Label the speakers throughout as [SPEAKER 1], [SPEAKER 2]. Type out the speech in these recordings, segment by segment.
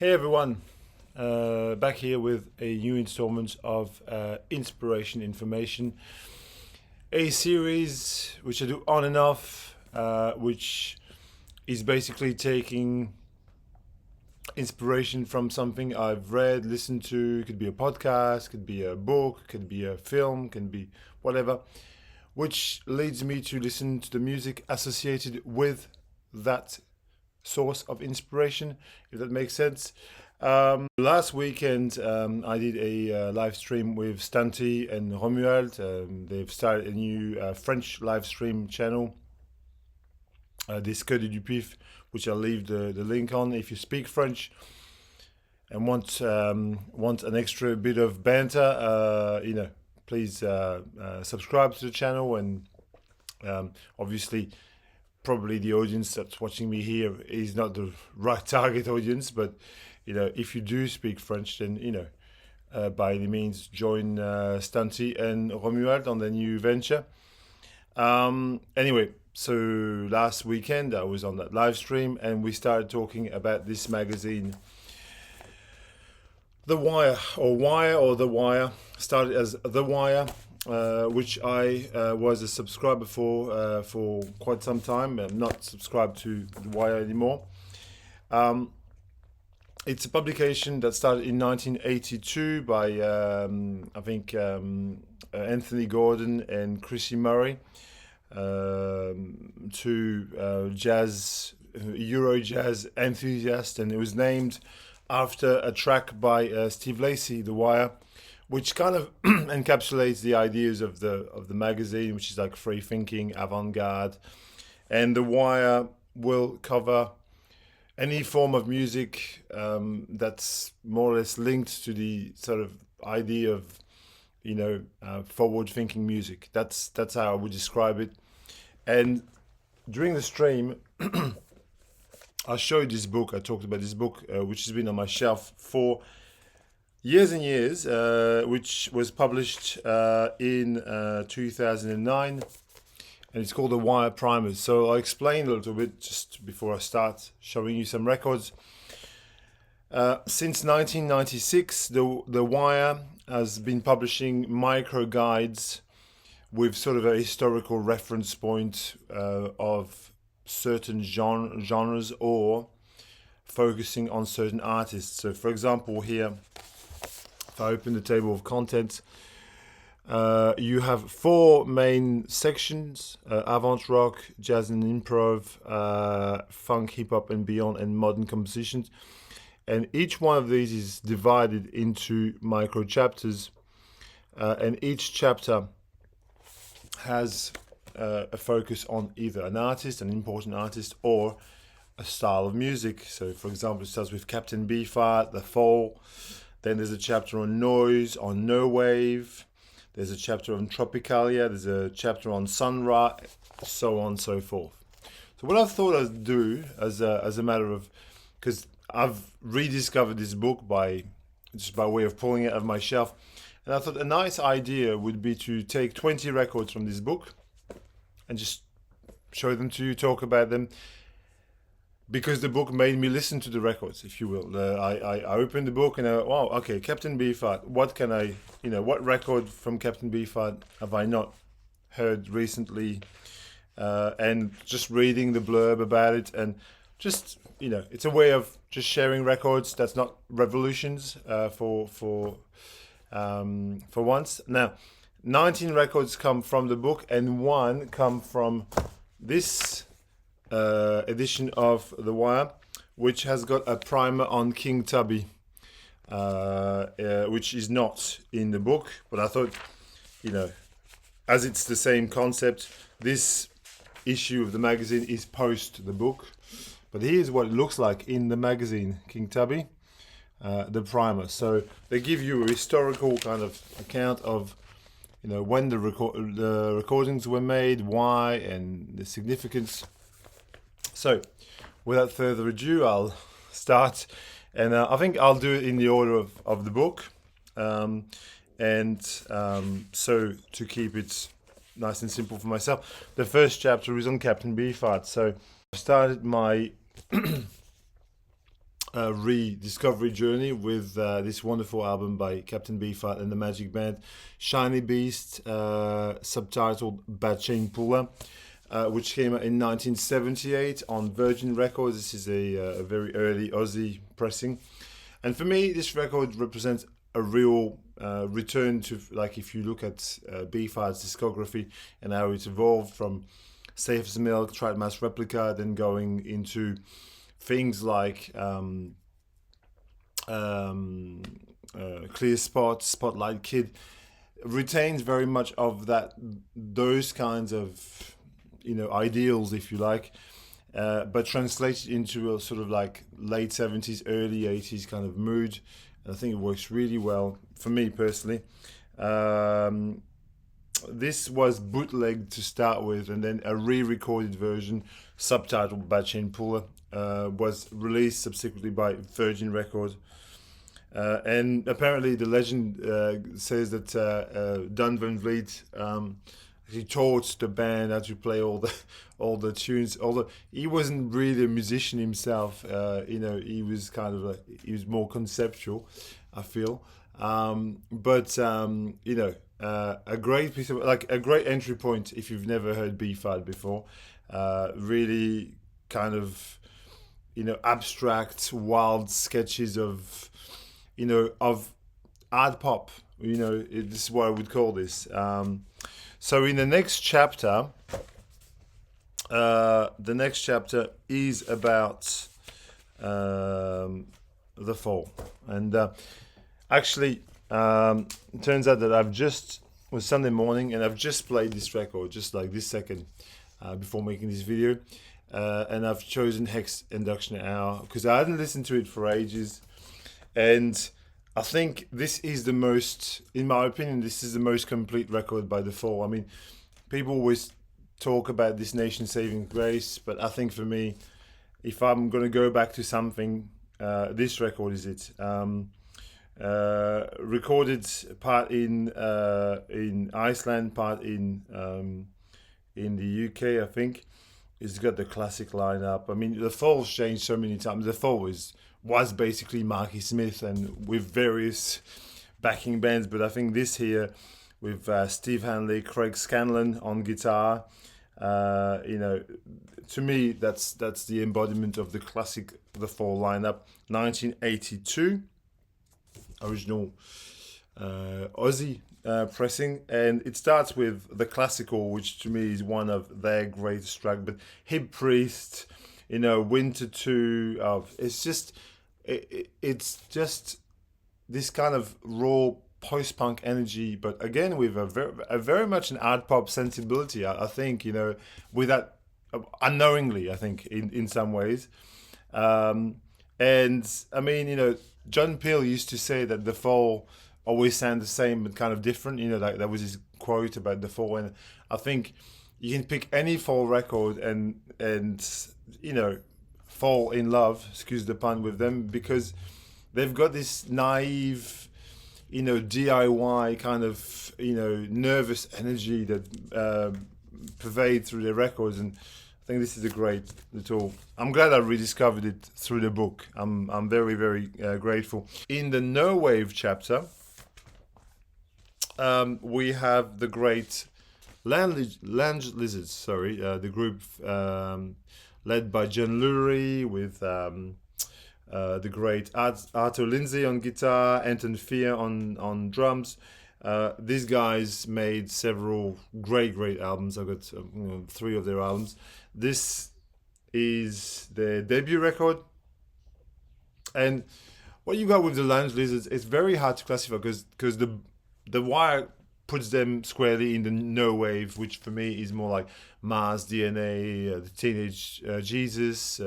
[SPEAKER 1] Hey everyone, back here with a new installment of Inspiration Information, a series which I do on and off, which is basically taking inspiration from something I've read, listened to. It could be a podcast, could be a book, could be a film, can be whatever, which leads me to listen to the music associated with that source of inspiration, if that makes sense. Last weekend, I did a live stream with Stanti and Romuald. They've started a new French live stream channel, Disque du Pif, which I'll leave the link on. If you speak French and want an extra bit of banter, please subscribe to the channel. And obviously, probably the audience that's watching me here is not the right target audience, but if you do speak French, then by any means join Stanti and Romuald on their new venture. Anyway, so last weekend I was on that live stream and we started talking about this magazine, The Wire, or The Wire. Started as The Wire, which I was a subscriber for quite some time. I'm not subscribed to The Wire anymore. It's a publication that started in 1982 by, Anthony Gordon and Chrissy Murray, two Euro jazz enthusiasts, and it was named after a track by Steve Lacy, The Wire, which kind of encapsulates the ideas of the magazine, which is like free thinking, avant-garde, and The Wire will cover any form of music that's more or less linked to the sort of idea of forward-thinking music. That's how I would describe it. And during the stream, I showed this book. I talked about this book, which has been on my shelf for years and years, which was published in 2009. And it's called The Wire Primers. So I'll explain a little bit just before I start showing you some records. Since 1996, The Wire has been publishing micro guides with sort of a historical reference point of certain genres or focusing on certain artists. So for example, here, if I open the table of contents, you have four main sections: avant rock, jazz and improv, funk, hip hop and beyond, and modern compositions. And each one of these is divided into micro chapters, and each chapter has a focus on either an artist, an important artist, or a style of music. So for example, it starts with Captain Beefheart, The Fall. Then there's a chapter on noise, on no wave. There's a chapter on Tropicalia, there's a chapter on Sunra, so on and so forth. So what I thought I'd do as a matter of, because I've rediscovered this book by way of pulling it out of my shelf, and I thought a nice idea would be to take 20 records from this book and just show them to you, talk about them, because the book made me listen to the records, if you will. I opened the book and wow, okay, Captain Beefheart. What record from Captain Beefheart have I not heard recently? And just reading the blurb about it, and just it's a way of just sharing records. That's not revolutions for once. Now, 19 records come from the book, and one come from this edition of The Wire, which has got a primer on King Tubby, which is not in the book. But I thought, as it's the same concept, this issue of the magazine is post the book. But here's what it looks like in the magazine, King Tubby, the primer. So they give you a historical kind of account of when the recordings were made, why, and the significance. So, without further ado, I'll start, and I think I'll do it in the order of the book, so to keep it nice and simple for myself, the first chapter is on Captain Beefheart. So I started my rediscovery journey with this wonderful album by Captain Beefheart and the Magic Band, Shiny Beast, subtitled Bad Chain Puller, which came out in 1978 on Virgin Records. This is a very early Aussie pressing. And for me, this record represents a real return to, like, if you look at Beefheart's discography and how it's evolved from Safe as Milk, Tried Mass Replica, then going into things like Clear Spot, Spotlight Kid, retains very much of those kinds of ideals, if you like, but translated into a sort of like late 70s, early 80s kind of mood. And I think it works really well for me personally. This was bootlegged to start with, and then a re-recorded version, subtitled Bad Chain Puller, was released subsequently by Virgin Records. And apparently the legend says that Don Van Vliet he taught the band how to play all the tunes. Although he wasn't really a musician himself, he was he was more conceptual, I feel. A great piece of, like, a great entry point if you've never heard Beefheart before. Really kind of abstract, wild sketches of art pop. This is what I would call this. So in the next chapter, is about the fall, and actually, it turns out that it was Sunday morning, and I've just played this record just like this second before making this video, and I've chosen Hex Induction Hour because I hadn't listened to it for ages, and I think this is the most, in my opinion, this is the most complete record by The Fall. I mean, people always talk about this nation saving grace, but I think for me, if I'm going to go back to something, this record is it. Recorded part in Iceland, part in the UK, I think. It's got the classic lineup. I mean, The Fall's changed so many times. The Fall was basically Marky Smith and with various backing bands, but I think this here with Steve Hanley, Craig Scanlon on guitar, to me that's the embodiment of the classic The Fall lineup. 1982 original Aussie pressing, and it starts with the classical, which to me is one of their greatest tracks. But Hip Priest, Winter 2, it's just this kind of raw post-punk energy, but again with a very much an art pop sensibility. I think with that unknowingly, I think in some ways, and I mean John Peel used to say that The Fall always sound the same but kind of different. Like that was his quote about The Fall, and I think you can pick any Fall record and fall in love, excuse the pun, with them, because they've got this naive, DIY kind of, nervous energy that pervade through their records, and I think this is a great little. I'm glad I rediscovered it through the book. I'm very, very grateful. In the No Wave chapter, we have the great Land Lizards. The group led by John Lurie with the great Arthur Lindsay on guitar, Anton Fear on drums. These guys made several great albums. I've got 3 of their albums. This is their debut record, and what you got with the Land Lizards, it's very hard to classify because the Wire puts them squarely in the no wave, which for me is more like Mars, DNA, the Teenage Jesus.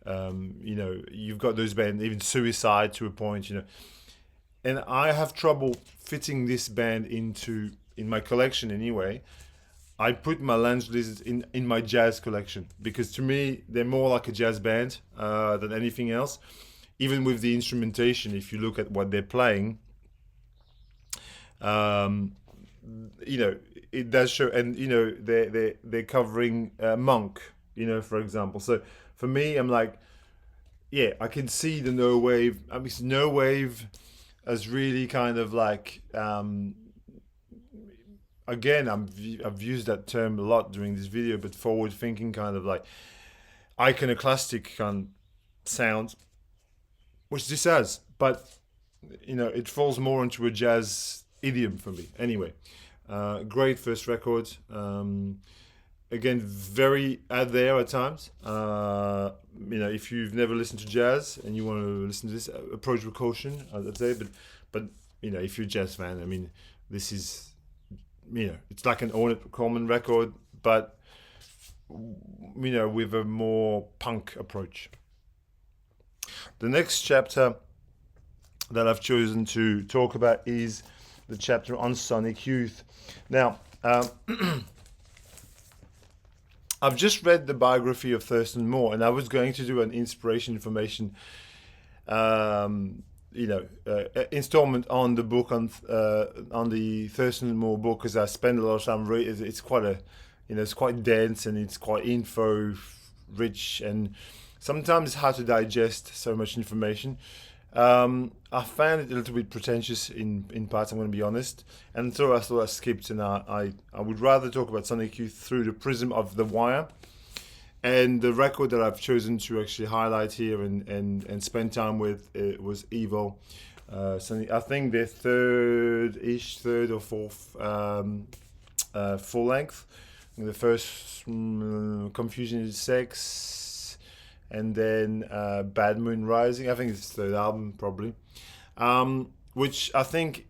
[SPEAKER 1] You've got those bands, even Suicide to a point. And I have trouble fitting this band in my collection anyway. I put my Lange Lizards in my jazz collection because to me they're more like a jazz band than anything else. Even with the instrumentation, if you look at what they're playing, it does show. And they're covering Monk, for example. So for me, I'm like, yeah, I can see the no wave. I mean, no wave as really kind of like again, I've used that term a lot during this video, but forward thinking kind of like iconoclastic kind of sound, which this has, but it falls more into a jazz idiom for me. Anyway, great first record. Again, very out there at times. If you've never listened to jazz and you want to listen to this, approach with caution, I'd say. But if you're a jazz fan, I mean, this is it's like an Ornette Coleman record, but with a more punk approach. The next chapter that I've chosen to talk about is the chapter on Sonic Youth. Now, I've just read the biography of Thurston Moore, and I was going to do an inspiration information, installment on the book on the Thurston Moore book, because I spend a lot of time reading. It's quite it's quite dense and it's quite info rich, and sometimes it's hard to digest so much information. I found it a little bit pretentious in parts, I'm going to be honest, and so I thought I skipped, and I would rather talk about Sonic Youth through the prism of The Wire. And the record that I've chosen to actually highlight here and spend time with was Evil. I think their third or fourth full length. The first Confusion is Sex, and then Bad Moon Rising. I think it's the third album probably, which I think,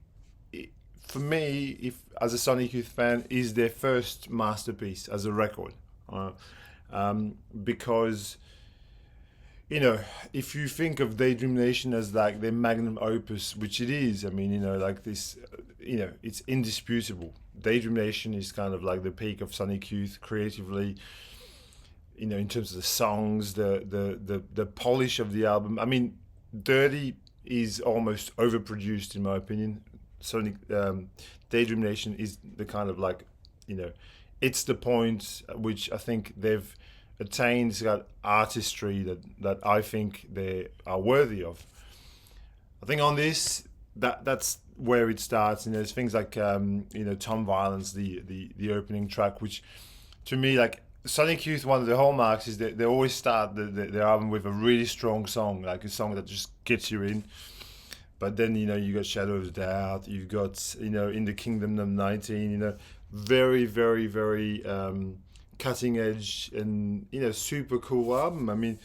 [SPEAKER 1] for me, if as a Sonic Youth fan, is their first masterpiece as a record, because if you think of Daydream Nation as like their magnum opus, which it is, I mean, like this, it's indisputable. Daydream Nation is kind of like the peak of Sonic Youth creatively, in terms of the songs, the polish of the album. I mean, Dirty is almost overproduced in my opinion. Sonic Daydream Nation is the kind of like, it's the point at which I think they've attained. It's got artistry that I think they are worthy of. I think on this, that's where it starts. There's things like Tom Violence, the opening track, which to me, like Sonic Youth, one of the hallmarks is that they always start their album with a really strong song, like a song that just gets you in. But then you got Shadow of Doubt, you've got In the Kingdom of 19, very very very cutting edge and super cool album. I mean,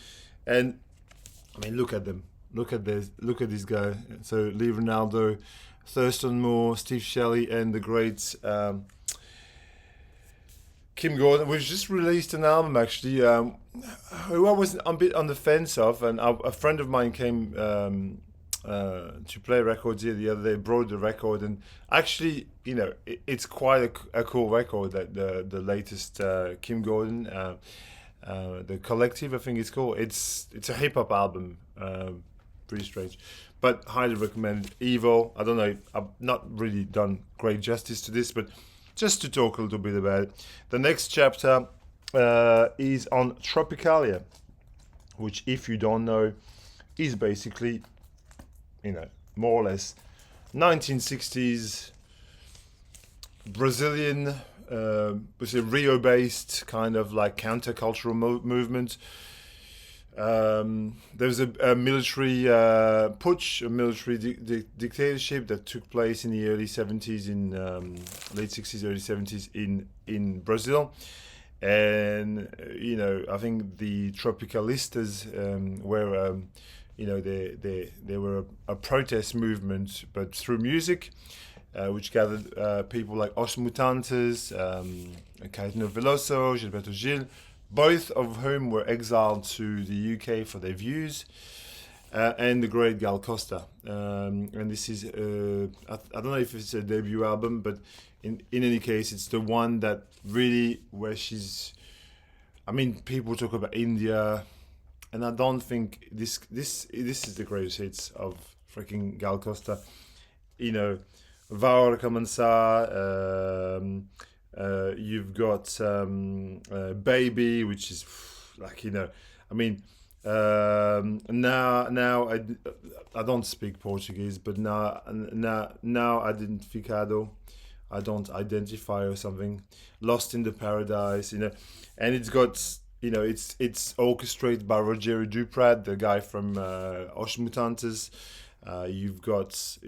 [SPEAKER 1] look at them, look at this guy. So Lee Ronaldo, Thurston Moore, Steve Shelley, and the great Kim Gordon. We've just released an album actually, who I was a bit on the fence of, and a friend of mine came to play records here the other day, brought the record, and actually, it's quite a cool record. That the latest Kim Gordon, the Collective, I think it's called. It's a hip hop album, pretty strange, but highly recommend. Evil. I don't know. I've not really done great justice to this, but just to talk a little bit about it. The next chapter is on Tropicalia, which, if you don't know, is basically, more or less 1960s Brazilian, was a Rio-based kind of like countercultural movement. There was a military putsch, a military dictatorship that took place in the early 70s, in late 60s, early 70s in Brazil. And, I think the Tropicalistas were, they were a protest movement, but through music, which gathered people like Os Mutantes, Caetano Veloso, Gilberto Gil, both of whom were exiled to the UK for their views, and the great Gal Costa. And this is, I don't know if it's a debut album, but in any case, it's the one that really, where she's, people talk about India, and I don't think this is the greatest hits of freaking Gal Costa. Vaor Começar, you've got Baby, which is like, I don't speak Portuguese, but now identificado. I don't identify or something. Lost in the Paradise, and it's got it's orchestrated by Rogério Duprat, the guy from Os Mutantes. You've got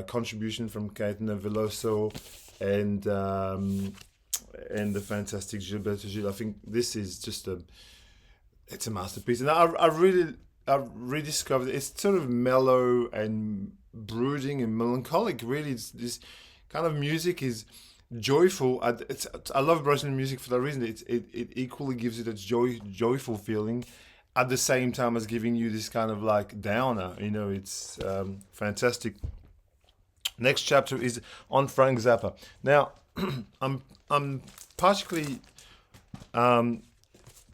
[SPEAKER 1] contribution from Caetano Veloso and the fantastic Gilberto Gil. I think this is just it's a masterpiece, and I rediscovered it. It's sort of mellow and brooding and melancholic. Really, it's this kind of music is joyful. I love Brazilian music for that reason. It equally gives you that joyful feeling, at the same time as giving you this kind of like downer. It's fantastic. Next chapter is on Frank Zappa. Now, I'm particularly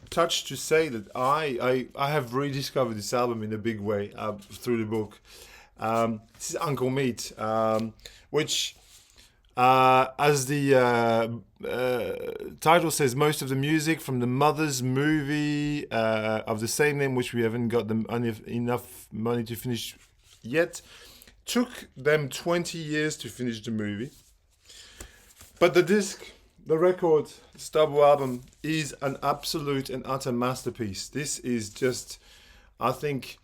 [SPEAKER 1] touched to say that I have rediscovered this album in a big way through the book. This is Uncle Meat, which, as the title says, most of the music from the Mother's movie of the same name, which we haven't got enough money to finish yet, took them 20 years to finish the movie. But the record, this double album, is an absolute and utter masterpiece. This is just, I think,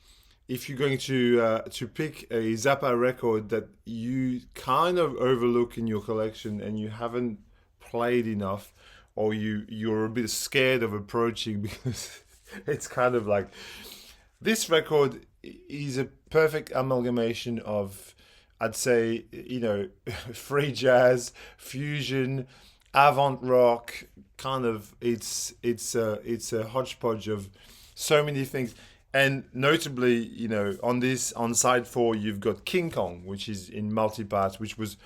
[SPEAKER 1] if you're going to pick a Zappa record that you kind of overlook in your collection and you haven't played enough, or you're a bit scared of approaching because it's kind of like, this record is a perfect amalgamation of, I'd say, free jazz, fusion, avant rock, kind of. It's a hodgepodge of so many things. And notably, on side 4, you've got King Kong, which is in multi-parts, which was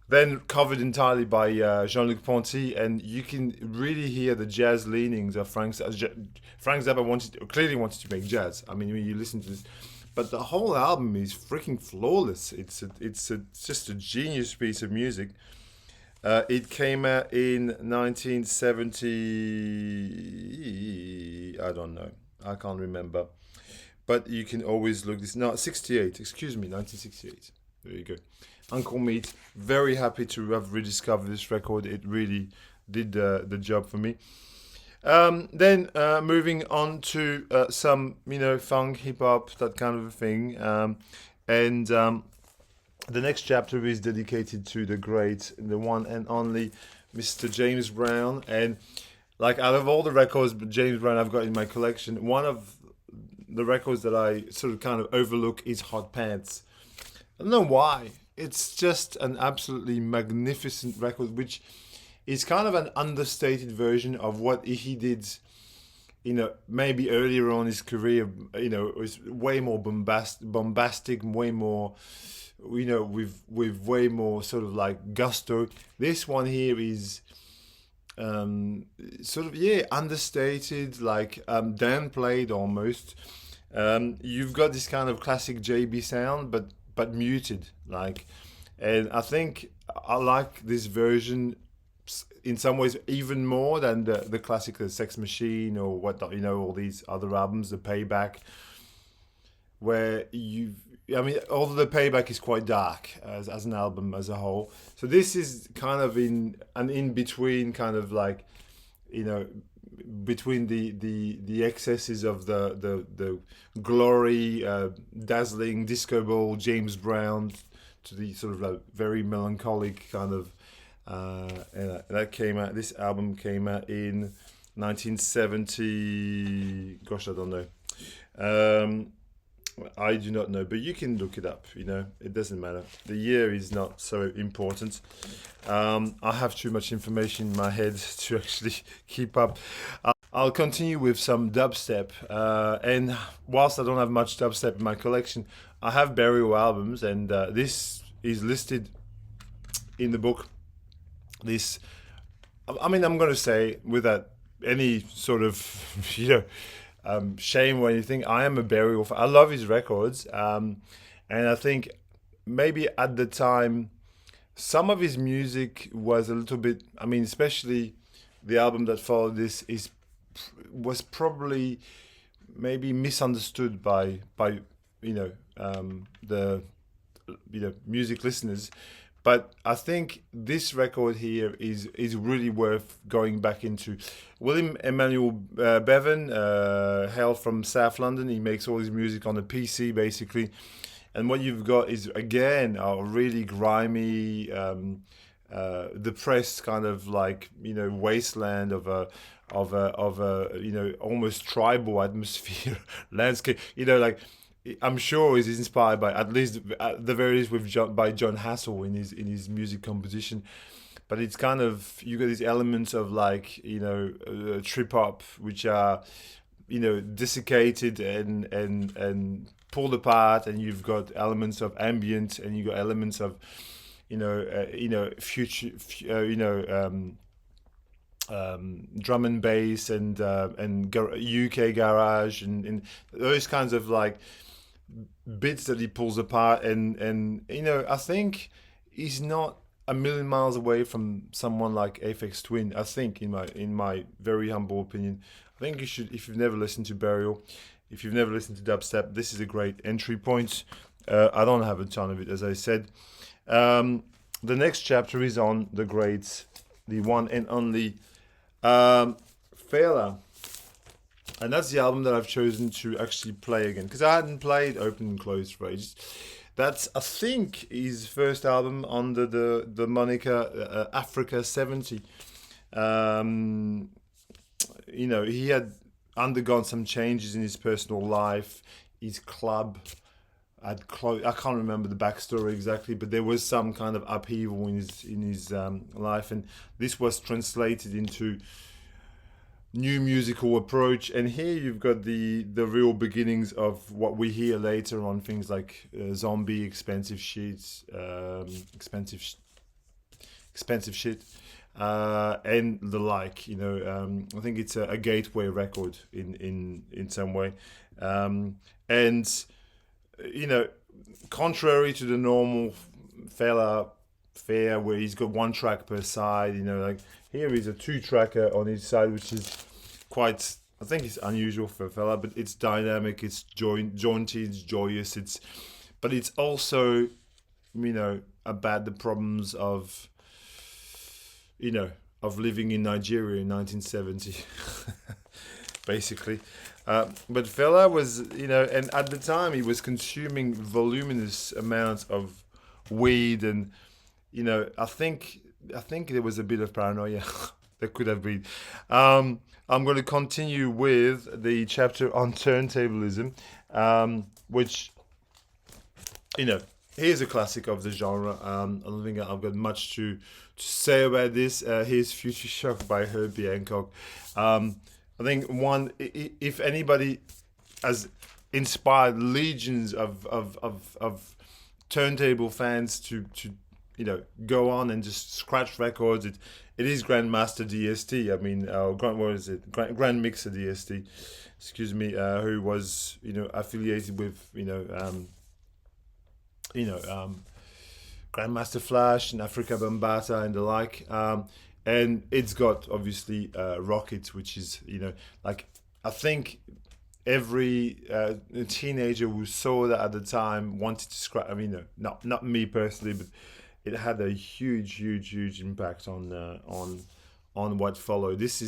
[SPEAKER 1] then covered entirely by Jean-Luc Ponty, and you can really hear the jazz leanings of Frank Zappa. Frank Zappa clearly wanted to make jazz. I mean, when you listen to this, but the whole album is freaking flawless. It's just a genius piece of music. It came out in 1970. I don't know. I can't remember. But you can always look this. No, 68. Excuse me, 1968. There you go. Uncle Meat. Very happy to have rediscovered this record. It really did the job for me. Then moving on to some, funk, hip hop, that kind of a thing. And the next chapter is dedicated to the one and only Mr. James Brown. And like, out of all the records James Brown I've got in my collection, one of the records that I sort of kind of overlook is Hot Pants. I don't know why. It's just an absolutely magnificent record, which is kind of an understated version of what he did, maybe earlier on in his career. It was way more bombastic, way more, with way more sort of like gusto. This one here is sort of, understated, like downplayed almost. You've got this kind of classic JB sound, but muted, like, and I think I like this version in some ways even more than the classic, the Sex Machine or all these other albums, the Payback, where although the Payback is quite dark as an album as a whole. So this is kind of in between, kind of like, between the excesses of the glory, dazzling disco ball James Brown, to the sort of like very melancholic kind of. And this album came out in 1970. Gosh, I don't know. I do not know, but you can look it up. It doesn't matter. The year is not so important. I have too much information in my head to actually keep up. I'll continue with some dubstep. And whilst I don't have much dubstep in my collection, I have burial albums, and this is listed in the book. I'm going to say, without any sort of, shame or anything, I am a burial fan. I love his records, and I think maybe at the time, some of his music was a little bit. I mean, especially the album that followed this was probably maybe misunderstood by the music listeners. But I think this record here is really worth going back into. William Emmanuel Bevan, hail from South London. He makes all his music on a PC basically, and what you've got is again a really grimy, depressed kind of like wasteland of a almost tribal atmosphere landscape. Like I'm sure is inspired by, at least at the very least, by John Hassell in his music composition. But it's kind of, you got these elements of like trip hop, which are desiccated and pulled apart, and you've got elements of ambient, and you got elements of future drum and bass and UK garage and those kinds of like bits that he pulls apart, and I think he's not a million miles away from someone like Aphex Twin. I think in my very humble opinion, I think you should, if you've never listened to Burial, if you've never listened to dubstep, this is a great entry point. I don't have a ton of it, as I said. The next chapter is on the great, the one and only Fela. And that's the album that I've chosen to actually play again, because I hadn't played Open and Closed for ages. That's, I think, his first album under the moniker Africa 70. He had undergone some changes in his personal life. His club had closed. I can't remember the backstory exactly, but there was some kind of upheaval in his life, and this was translated into new musical approach. And here you've got the real beginnings of what we hear later on things like Zombie, Expensive Sheets, expensive shit, and the like. I think it's a gateway record in some way, and contrary to the normal Fela fare where he's got one track per side, like here is a 2-tracker on each side, which is quite, I think it's unusual for Fela, but it's dynamic, it's jaunty, it's joyous, but it's also, about the problems of living in Nigeria in 1970, basically. But Fela was, and at the time he was consuming voluminous amounts of weed, and I think there was a bit of paranoia. There could have been. I'm going to continue with the chapter on turntablism, which, here's a classic of the genre. I don't think I've got much to say about this. Here's Future Shock by Herbie Hancock. I think if anybody has inspired legions of turntable fans to go on and just scratch records, it is Grandmaster DST. I mean, what is it? Grand Mixer DST. Excuse me. Who was affiliated with Grandmaster Flash and Africa Bambaataa and the like. And it's got obviously Rocket, which is like, I think every teenager who saw that at the time wanted to scratch. I mean, no, not me personally, but it had a huge impact on what followed. It's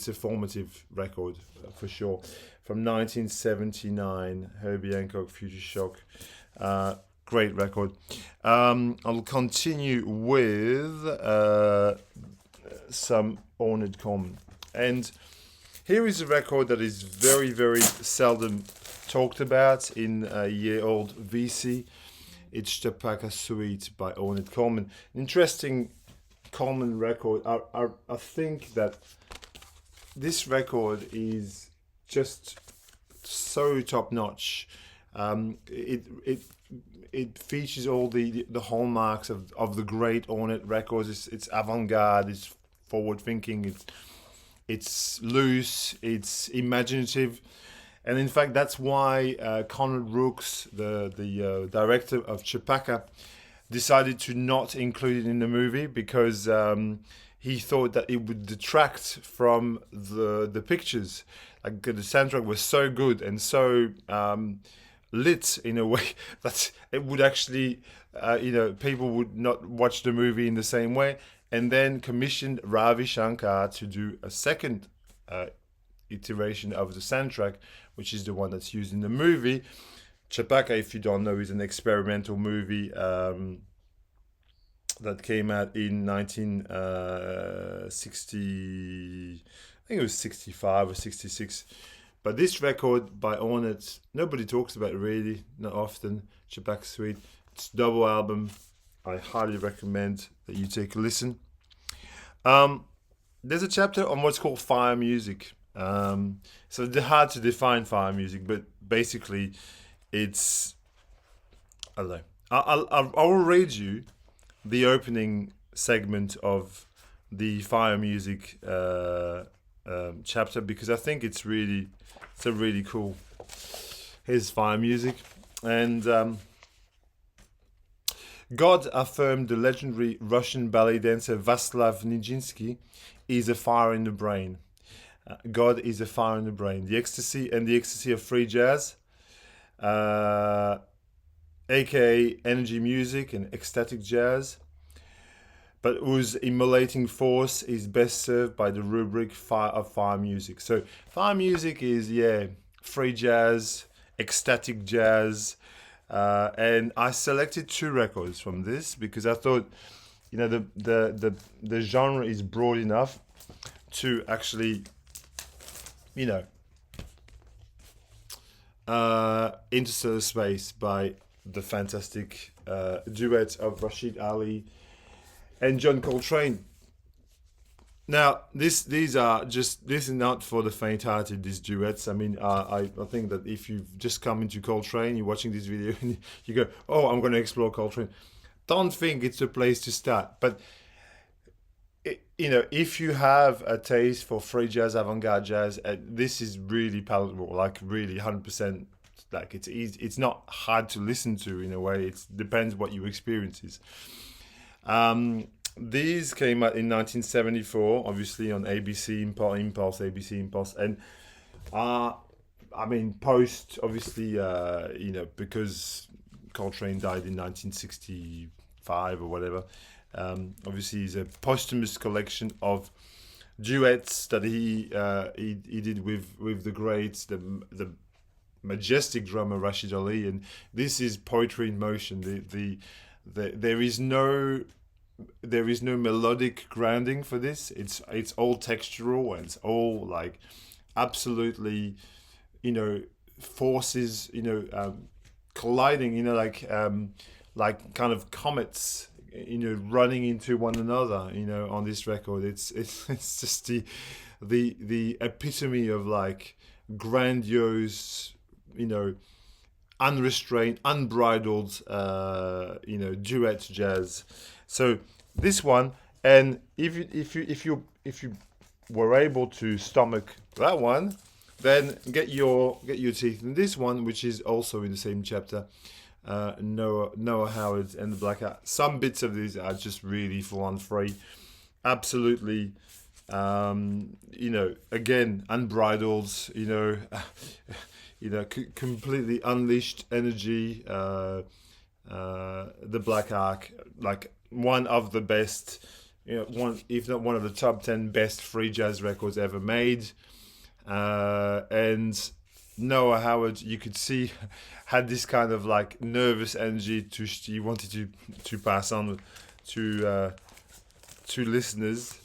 [SPEAKER 1] a formative record for sure. From 1979, Herbie Hancock, Future Shock. Great record. I'll continue with some Ornette Coleman. And here is a record that is very, very seldom talked about in a year-old VC. It's Chapaka Suite by Ornette Coleman. Interesting Coleman record. I think that this record is just so top-notch. It features all the hallmarks of the great Ornette records. It's avant-garde, it's forward-thinking, it's loose, it's imaginative. And in fact, that's why Conrad Rooks, the director of Chapaka, decided to not include it in the movie, because he thought that it would detract from the pictures. like the soundtrack was so good and so lit in a way that it would actually, people would not watch the movie in the same way. And then commissioned Ravi Shankar to do a second uh, iteration of the soundtrack, which is the one that's used in the movie. Chapaka, if you don't know, is an experimental movie that came out in 1960. I think it was 65 or 66. But this record by Ornette, nobody talks about it really, not often. Chapaka Suite. It's a double album. I highly recommend that you take a listen. There's a chapter on what's called fire music. So it's hard to define fire music, but basically, it's I don't know. I will read you the opening segment of the fire music chapter because I think it's a really cool. Here's fire music, and God affirmed the legendary Russian ballet dancer Vaslav Nijinsky is a fire in the brain. God is a fire in the brain. The ecstasy of free jazz, aka energy music and ecstatic jazz, but whose immolating force is best served by the rubric of fire music. So fire music is free jazz, ecstatic jazz, and I selected two records from this because I thought, the genre is broad enough to actually, Interstellar Space by the fantastic duet of Rashid Ali and John Coltrane. Now, this is not for the faint-hearted. These duets. I mean, I think that if you've just come into Coltrane, you're watching this video, and you go, "Oh, I'm going to explore Coltrane." Don't think it's a place to start. But if you have a taste for free jazz, avant-garde jazz, this is really palatable. Like really, 100%. Like it's easy. It's not hard to listen to in a way. It depends what your experience is. These came out in 1974, obviously on ABC Impulse, ABC Impulse, and post obviously, because Coltrane died in 1965 or whatever. Obviously, it's a posthumous collection of duets that he did with the greats, the majestic drummer Rashid Ali, and this is poetry in motion. There is no melodic grounding for this. It's all textural and it's all like absolutely, forces, colliding, like kind of comets, running into one another, on this record. It's just the epitome of like grandiose, unrestrained, unbridled, duet jazz. So this one, and if you were able to stomach that one, then get your teeth in this one, which is also in the same chapter. Noah Howard and the Black Hat. Some bits of these are just really full on free, absolutely. Again, unbridled. Completely unleashed energy. The Black Ark, like one of the best, one if not one of the top 10 best free jazz records ever made. And Noah Howard, you could see, had this kind of like nervous energy he wanted to pass on to listeners.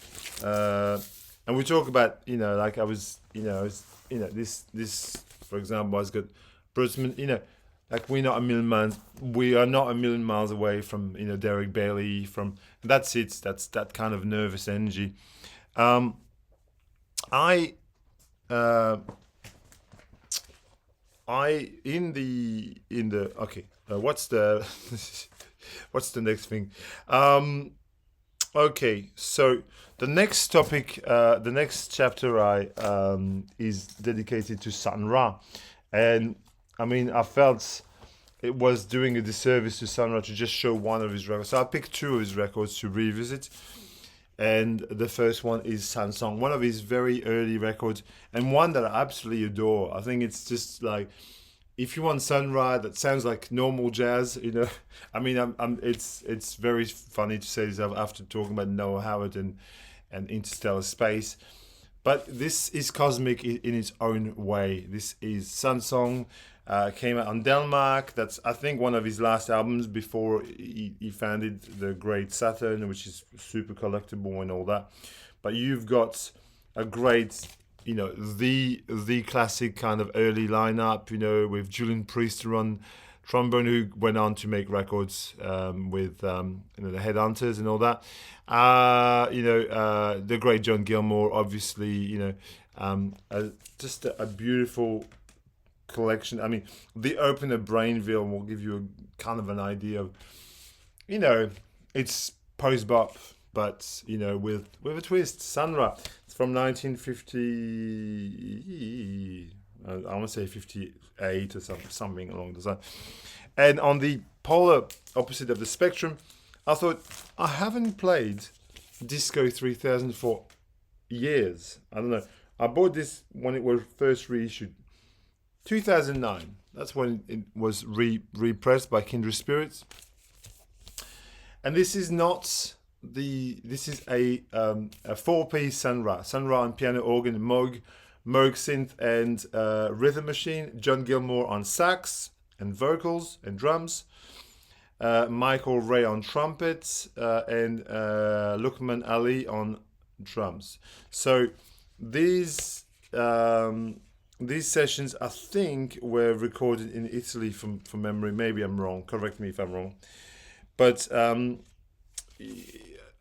[SPEAKER 1] And we talk about, this, for example, has got Bruceman, like we are not a million miles away from, Derek Bailey, that's that kind of nervous energy. What's the what's the next thing? Okay, so the next topic, the next chapter is dedicated to Sun Ra, and I felt it was doing a disservice to Sun Ra to just show one of his records, so I picked two of his records to revisit. and the first one is Sansong, one of his very early records, and one that I absolutely adore. I think it's just like, if you want Sun Ra that sounds like normal jazz, I mean, it's very funny to say this after talking about Noah Howard and Interstellar Space. But this is cosmic in its own way. This is Sansong. Came out on Denmark. That's, I think, one of his last albums before he founded the Great Saturn, which is super collectible and all that. But you've got a great, the classic kind of early lineup, with Julian Priester on trombone, who went on to make records with the Headhunters and all that. The great John Gilmore, obviously, just a beautiful collection. I mean, the opener Brainville will give you a kind of an idea of, it's post-bop, but, with a twist. Sun Ra. It's from 1950, I want to say 58 or something along those lines. And on the polar opposite of the spectrum, I thought, I haven't played Disco 3000 for years. I don't know. I bought this when it was first reissued. 2009. That's when it was repressed by Kindred Spirits. And this is not this is a 4-piece Sun Ra on piano, organ, Moog synth and rhythm machine, John Gilmore on sax and vocals and drums, Michael Ray on trumpet, and Lukman Ali on drums. So these sessions, I think, were recorded in Italy from memory. Maybe I'm wrong. Correct me if I'm wrong. But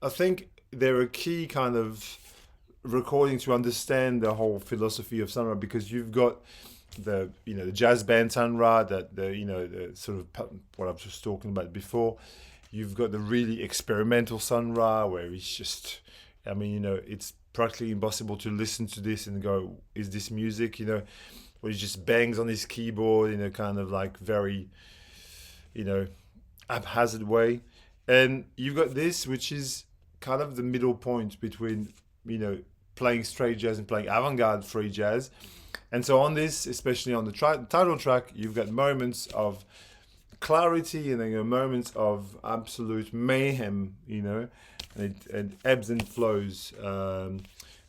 [SPEAKER 1] I think they're a key kind of recording to understand the whole philosophy of Sun Ra, because you've got the jazz band Sun Ra, that the sort of what I was just talking about before. You've got the really experimental Sun Ra, where he's just, it's practically impossible to listen to this and go, is this music? Where he just bangs on his keyboard in a kind of like very, haphazard way. And you've got this, which is kind of the middle point between, playing straight jazz and playing avant-garde free jazz. And so on this, especially on the title track, you've got moments of clarity and then moments of absolute mayhem, and it ebbs and flows.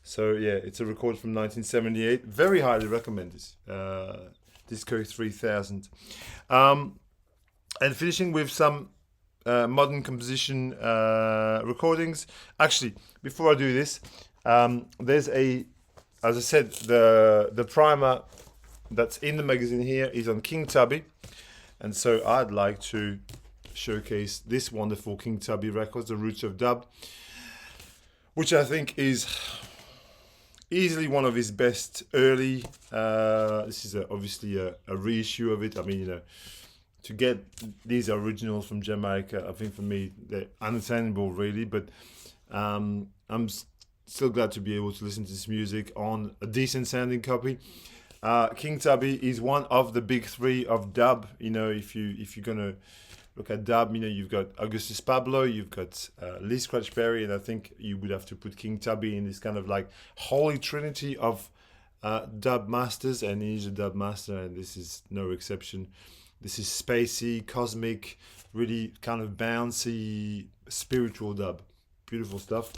[SPEAKER 1] So yeah, it's a record from 1978. Very highly recommend this. Disco 3000. And finishing with some modern composition recordings. Actually, before I do this, there's as I said, the primer that's in the magazine here is on King Tubby, and so I'd like to showcase this wonderful King Tubby record, The Roots of Dub, which I think is easily one of his best early. This is obviously a reissue of it. I mean, to get these originals from Jamaica, I think for me they're unattainable, really. But I'm still glad to be able to listen to this music on a decent sounding copy. King Tubby is one of the big three of dub. If you're gonna look at dub, you've got Augustus Pablo, you've got Lee Scratch Perry, and I think you would have to put King Tubby in this kind of like holy trinity of dub masters, and he's a dub master, and this is no exception. This is spacey, cosmic, really kind of bouncy, spiritual dub. Beautiful stuff.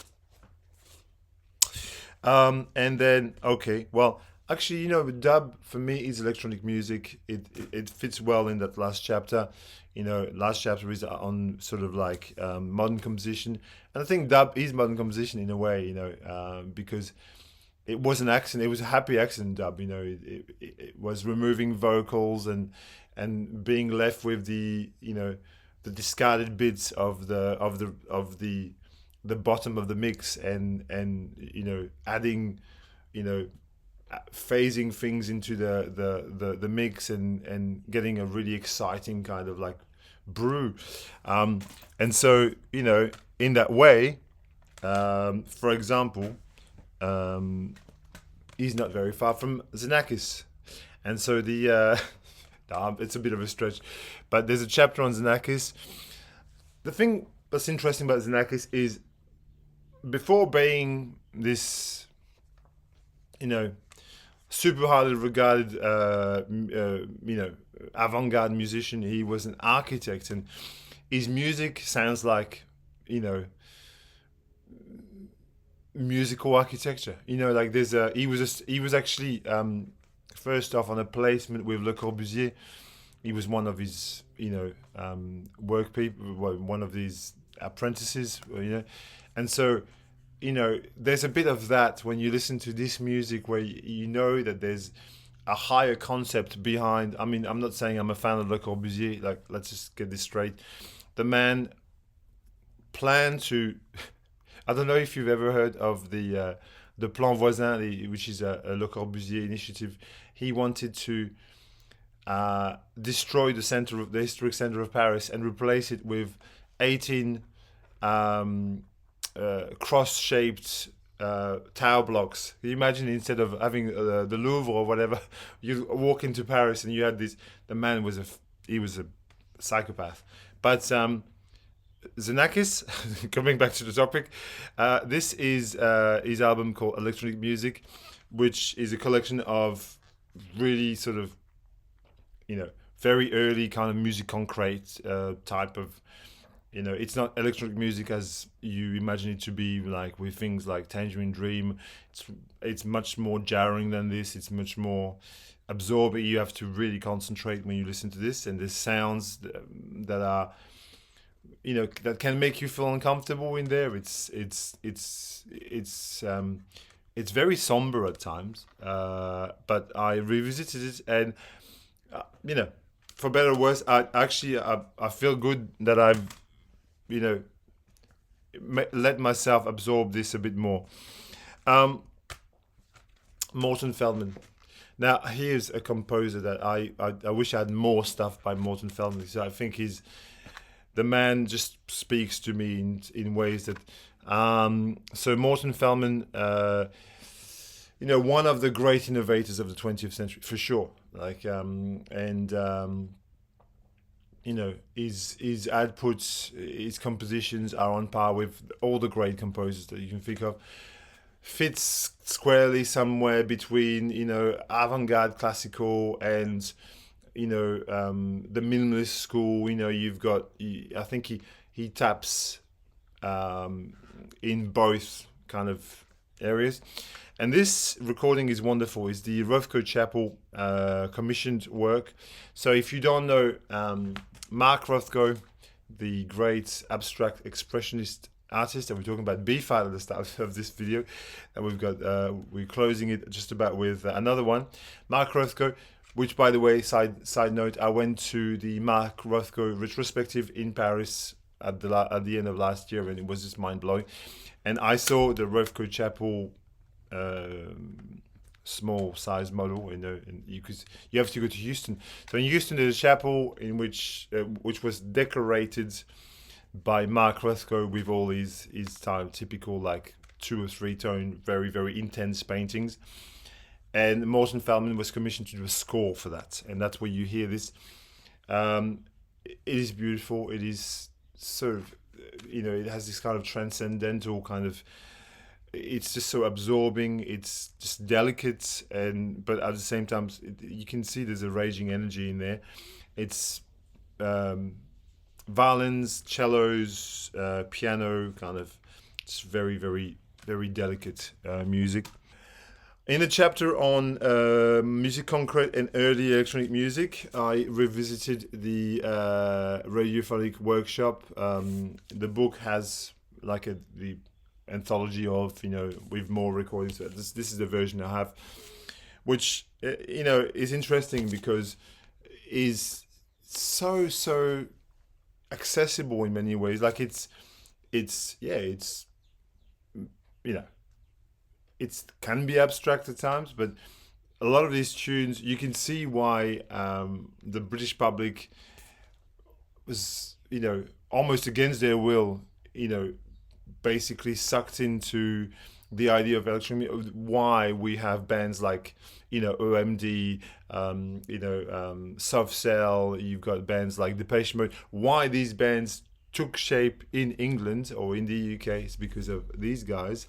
[SPEAKER 1] And then, okay, well, actually, dub for me is electronic music. It fits well in that last chapter. Last chapter is on sort of like modern composition. And I think dub is modern composition in a way, because it was an accident. It was a happy accident dub, it was removing vocals and being left with the discarded bits of the bottom of the mix and adding phasing things into the mix and getting a really exciting kind of like brew, and so in that way, for example, he's not very far from Xenakis, and so it's a bit of a stretch, but there's a chapter on Xenakis. The thing that's interesting about Xenakis is before being this, you know, super highly regarded, avant-garde musician, he was an architect, and his music sounds like, you know, musical architecture. You know, like there's a he was actually first off on a placement with Le Corbusier. He was one of his, work people, well, one of these apprentices, and so, there's a bit of that when you listen to this music where you know that there's a higher concept behind. I mean, I'm not saying I'm a fan of Le Corbusier. Like, let's just get this straight. The man planned to. I don't know if you've ever heard of the Plan Voisin, which is a Le Corbusier initiative. He wanted to destroy the historic center of Paris and replace it with 18 cross-shaped tower blocks. Can you imagine, instead of having the Louvre or whatever, you walk into Paris and you had this. The man was he was a psychopath, but Xenakis, coming back to the topic, this is his album called Electronic Music, which is a collection of really sort of, very early kind of music concrete type of, it's not electronic music as you imagine it to be, like with things like Tangerine Dream. It's much more jarring than this. It's much more absorbing. You have to really concentrate when you listen to this, and there's sounds that are, that can make you feel uncomfortable in there. It's very somber at times, but I revisited it, and for better or worse, I feel good that I've let myself absorb this a bit more. Morton Feldman. Now, here's a composer that I wish I had more stuff by Morton Feldman, because I think the man just speaks to me in ways that. So Morton Feldman, one of the great innovators of the 20th century, for sure. Like, his outputs, his compositions are on par with all the great composers that you can think of. Fits squarely somewhere between, avant-garde classical and, the minimalist school. You've got, I think he taps in both kind of areas. And this recording is wonderful. It's the Rothko Chapel commissioned work. So if you don't know, Mark Rothko, the great abstract expressionist artist, and we're talking about Beefheart at the start of this video, and we're closing it just about with another one, Mark Rothko. Which, by the way, side note, I went to the Mark Rothko retrospective in Paris at the end of last year, and it was just mind blowing. And I saw the Rothko Chapel small size model, and you have to go to Houston. So in Houston, there's a chapel in which was decorated by Mark Rothko with all his time typical, like 2 or 3 tone, very very intense paintings. And Morton Feldman was commissioned to do a score for that, and that's where you hear this. It is beautiful. It is sort of, it has this kind of transcendental kind of. It's just so absorbing. It's just delicate, but at the same time, you can see there's a raging energy in there. It's violins, cellos, piano, kind of. It's very, very, very delicate music. In the chapter on music concrete and early electronic music, I revisited the radiophonic workshop. The book has like the anthology of, with more recordings. This is the version I have, which is interesting because is so accessible in many ways. Like it's it can be abstract at times, but a lot of these tunes, you can see why the British public was, almost against their will, basically sucked into the idea of electronic. Why we have bands like, OMD, Soft Cell. You've got bands like Depeche Mode. Why these bands took shape in England or in the UK is because of these guys.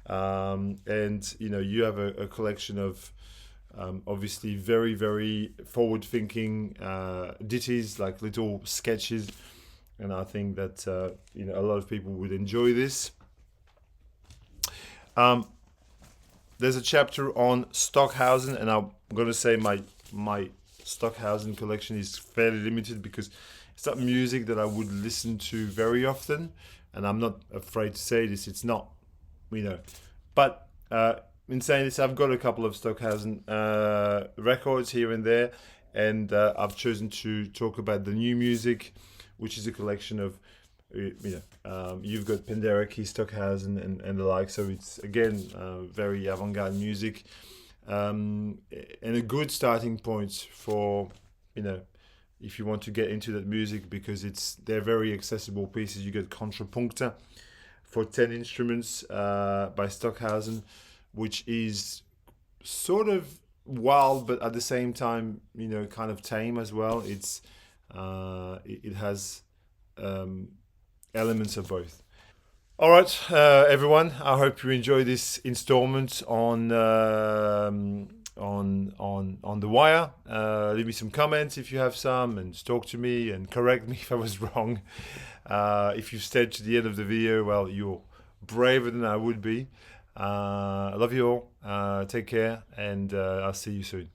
[SPEAKER 1] And you know, you have a collection of obviously very, very forward-thinking ditties, like little sketches, and I think that you know, a lot of people would enjoy this. Um, there's a chapter on Stockhausen, and I'm gonna say my Stockhausen collection is fairly limited because it's not music that I would listen to very often, and I'm not afraid to say this. It's not, you know, but in saying this, I've got a couple of Stockhausen records here and there, and I've chosen to talk about the new music, which is a collection of, you know, you've got Penderecki, Stockhausen, and the like. So it's again very avant-garde music, and a good starting point for, you know, if you want to get into that music, because they're very accessible pieces. You get Contrapunkte for 10 instruments by Stockhausen, which is sort of wild, but at the same time, you know, kind of tame as well. It has um, elements of both. All right, everyone. I hope you enjoy this installment on the wire. Leave me some comments if you have some, and talk to me and correct me if I was wrong. If you stayed to the end of the video, well, you're braver than I would be. I love you all. Take care, and I'll see you soon.